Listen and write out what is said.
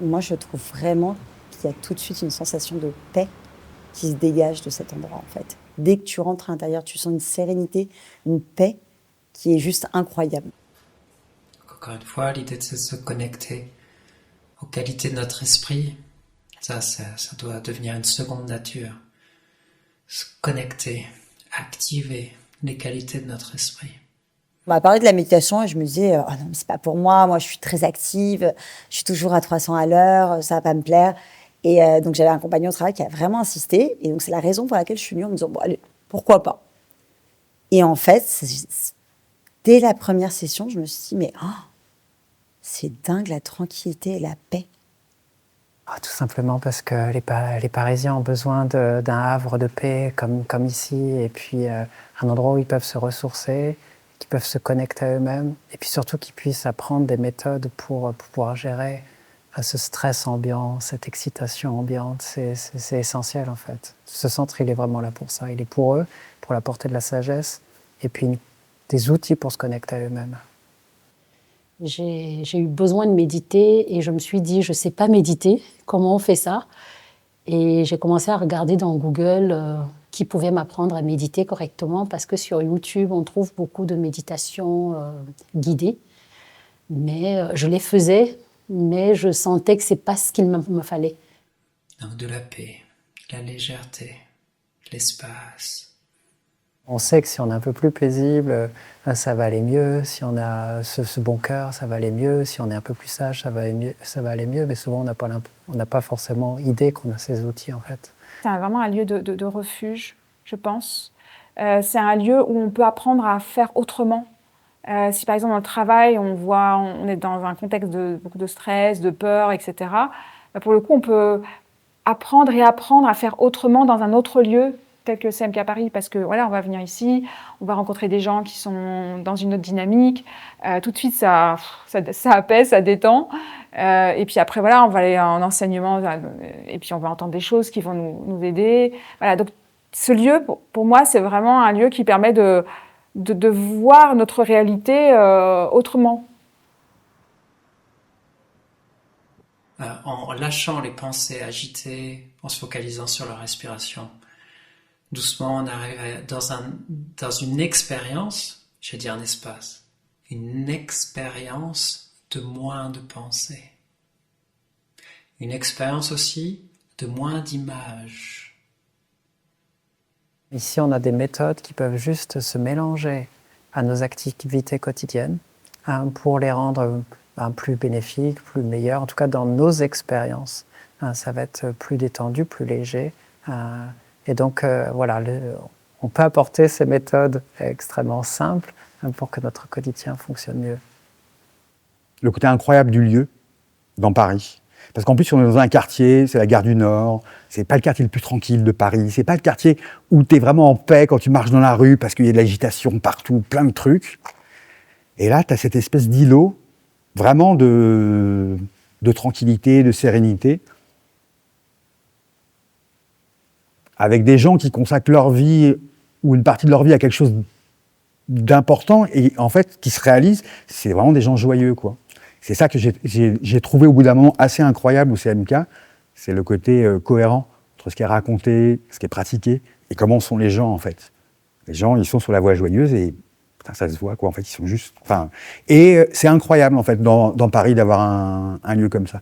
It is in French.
Moi, je trouve vraiment qu'il y a tout de suite une sensation de paix qui se dégage de cet endroit, en fait. Dès que tu rentres à l'intérieur, tu sens une sérénité, une paix qui est juste incroyable. Encore une fois, l'idée de se connecter aux qualités de notre esprit, ça doit devenir une seconde nature. Se connecter, activer les qualités de notre esprit. On m'a parlé de la méditation et je me disais, oh non, mais c'est pas pour moi. Moi, je suis très active, je suis toujours à 300 à l'heure, ça va pas me plaire. Et donc, j'avais un compagnon au travail qui a vraiment insisté. Et donc, c'est la raison pour laquelle je suis venue en me disant, bon, allez, pourquoi pas? Et en fait, dès la première session, je me suis dit, mais c'est dingue la tranquillité et la paix. Ah, tout simplement parce que les Parisiens ont besoin d'un havre de paix comme ici, et puis un endroit où ils peuvent se ressourcer, qu'ils peuvent se connecter à eux-mêmes, et puis surtout qu'ils puissent apprendre des méthodes pour pouvoir gérer ce stress ambiant, cette excitation ambiante. C'est essentiel en fait. Ce centre, il est vraiment là pour ça. Il est pour eux, pour apporter de la sagesse, et puis des outils pour se connecter à eux-mêmes. J'ai eu besoin de méditer et je me suis dit, je ne sais pas méditer, comment on fait ça? Et j'ai commencé à regarder dans Google qui pouvait m'apprendre à méditer correctement parce que sur YouTube, on trouve beaucoup de méditations guidées. Mais je les faisais, mais je sentais que ce n'est pas ce qu'il me fallait. Donc de la paix, la légèreté, l'espace. On sait que si on est un peu plus paisible, ça va aller mieux. Si on a ce bon cœur, ça va aller mieux. Si on est un peu plus sage, ça va aller mieux. Mais souvent, on n'a pas forcément idée qu'on a ces outils, en fait. C'est vraiment un lieu de refuge, je pense. C'est un lieu où on peut apprendre à faire autrement. Si par exemple dans le travail, on est dans un contexte de beaucoup de stress, de peur, etc., pour le coup, on peut apprendre et apprendre à faire autrement dans un autre lieu, tel que CMK Paris, parce que voilà, on va venir ici, on va rencontrer des gens qui sont dans une autre dynamique. Tout de suite, ça apaise, ça détend. Et puis après, voilà, on va aller en enseignement, et puis on va entendre des choses qui vont nous aider. Voilà, donc ce lieu, pour moi, c'est vraiment un lieu qui permet de voir notre réalité autrement. En lâchant les pensées agitées, en se focalisant sur la respiration, doucement on arrive dans une expérience, je vais dire un espace, une expérience de moins de pensées. Une expérience aussi de moins d'images. Ici, on a des méthodes qui peuvent juste se mélanger à nos activités quotidiennes pour les rendre plus bénéfiques, plus meilleures, en tout cas dans nos expériences. Ça va être plus détendu, plus léger. Et donc, voilà, on peut apporter ces méthodes extrêmement simples pour que notre quotidien fonctionne mieux. Le côté incroyable du lieu, dans Paris. Parce qu'en plus, on est dans un quartier, c'est la gare du Nord, c'est pas le quartier le plus tranquille de Paris, c'est pas le quartier où tu es vraiment en paix quand tu marches dans la rue parce qu'il y a de l'agitation partout, plein de trucs. Et là, tu as cette espèce d'îlot, vraiment de tranquillité, de sérénité, avec des gens qui consacrent leur vie ou une partie de leur vie à quelque chose d'important et en fait, qui se réalisent, c'est vraiment des gens joyeux, quoi. C'est ça que j'ai trouvé au bout d'un moment assez incroyable au CMK, c'est le côté cohérent entre ce qui est raconté, ce qui est pratiqué, et comment sont les gens en fait. Les gens, ils sont sur la voie joyeuse et putain, ça se voit quoi, en fait, ils sont juste... Enfin, et c'est incroyable en fait dans Paris d'avoir un lieu comme ça.